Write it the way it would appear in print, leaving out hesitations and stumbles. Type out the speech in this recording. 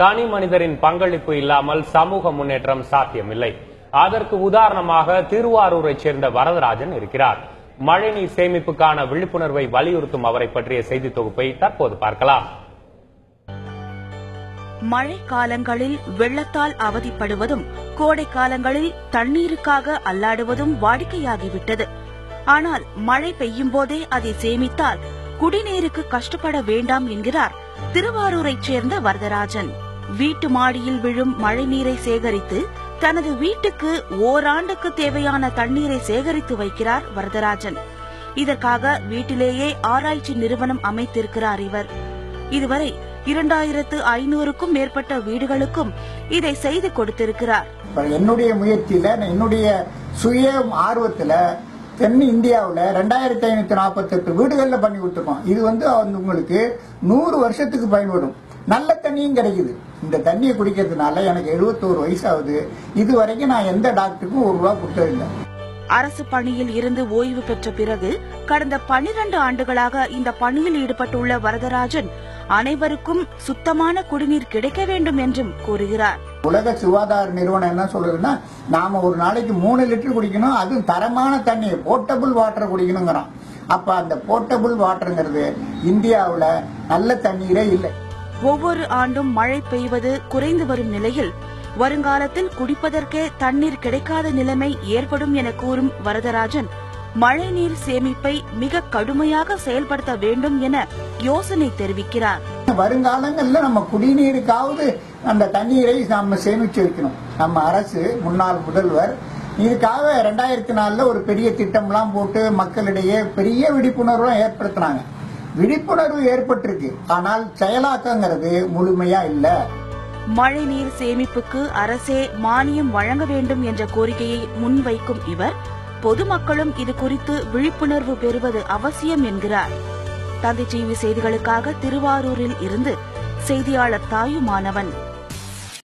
தனி மனிதரின் பங்களிப்பு இல்லாமல் சமூக முன்னேற்றம் சாத்தியமில்லை. அதற்கு உதாரணமாக திருவாரூரைச் சேர்ந்த வரதராஜன் இருக்கிறார். மழைநீர் சேமிப்புக்கான விழிப்புணர்வை வலியுறுத்தும் அவரை பற்றிய செய்தி தொகுப்பை தற்போது பார்க்கலாம். மழை காலங்களில் வெள்ளத்தால் அவதிப்படுவதும் கோடை காலங்களில் தண்ணீருக்காக அல்லாடுவதும் வாடிக்கையாகிவிட்டது. ஆனால் மழை பெய்யும் போதே அதை சேமித்தால் குடிநீருக்கு கஷ்டப்பட வேண்டாம் என்கிறார் திருவாரூரைச் சேர்ந்த வரதராஜன். வீட்டு மாடியில் விழும் மழை நீரை சேகரித்து தனது வீட்டுக்கு ஓராண்டுக்கு தேவையான தண்ணீரை சேகரித்து வைக்கிறார் வரதராஜன். இதற்காக வீட்டிலேயே ஆராய்ச்சி நிறுவனம் அமைத்திருக்கிறார் இவர். இதுவரை 2500க்கும் மேற்பட்ட வீடுகளுக்கும் இதை செய்து கொடுத்திருக்கிறார். என்னுடைய முயற்சியில, என்னுடைய சுய ஆர்வத்துல தென் இந்தியாவில் 2548 வீடுகள்ல பண்ணி கொடுத்துருக்கோம். இது உங்களுக்கு 100 வருஷத்துக்கு பயன்படும். நல்ல தண்ணியும் கிடைக்குது. இந்த தண்ணியை குடிக்கிறதுனால எனக்கு 71 வயசாகுது. இதுவரைக்கும் நான் எந்த டாக்டருக்கும் ₹1 கொடுத்ததில்லை. அரசு பணியில் இருந்து ஓய்வு பெற்ற பிறகு கடந்த 12 ஆண்டுகளாக இந்த பணியில் ஈடுபட்டுள்ள வரதராஜன் அனைவருக்கும் சுத்தமான குடிநீர் கிடைக்க வேண்டும் என்றும் கூறுகிறார். உலக சுகாதார நிறுவனம் என்ன சொல்லுதுன்னா, நாம ஒரு நாளைக்கு 3 லிட்டர் குடிக்கணும், அதுவும் தரமான தண்ணி, போர்ட்டபிள் வாட்டர் குடிக்கணுங்கிறோம். அப்ப அந்த போர்ட்டபிள் வாட்டருங்கிறது இந்தியாவுல நல்ல தண்ணீரே இல்லை. ஒவ்வொரு ஆண்டும் மழை பெய்வது குறைந்து வரும் நிலையில் வருங்காலத்தில் குடிப்பதற்கே தண்ணீர் கிடைக்காத நிலைமை ஏற்படும் என கூறும் வரதராஜன் மழைநீர் சேமிப்பை மிக கடுமையாக செயல்படுத்த வேண்டும் என யோசனை தெரிவிக்கிறார். வருங்காலங்களில் நம்ம குடிநீருக்காவது அந்த தண்ணீரை நம்ம சேமிச்சு வைக்கணும். நம்ம அரசு முன்னாள் முதல்வர் இதுக்காக 2004 ஒரு பெரிய திட்டம்லாம் போட்டு மக்களிடையே பெரிய விழிப்புணர்வு ஏற்படுத்தினாங்க. விழிப்புணர்வு ஏற்பட்டிருக்கு, ஆனால் செயலாக்கங்கிறது முழுமையா இல்ல. மழைநீர் சேமிப்புக்கு அரசே மானியம் வழங்க வேண்டும் என்ற கோரிக்கையை முன்வைக்கும் இவர் பொதுமக்களும் இது குறித்து விழிப்புணர்வு பெறுவது அவசியம் என்கிறார். தந்தை டிவி செய்திகளுக்காக திருவாரூரில் இருந்து செய்தியாளர் தாயுமானவன்.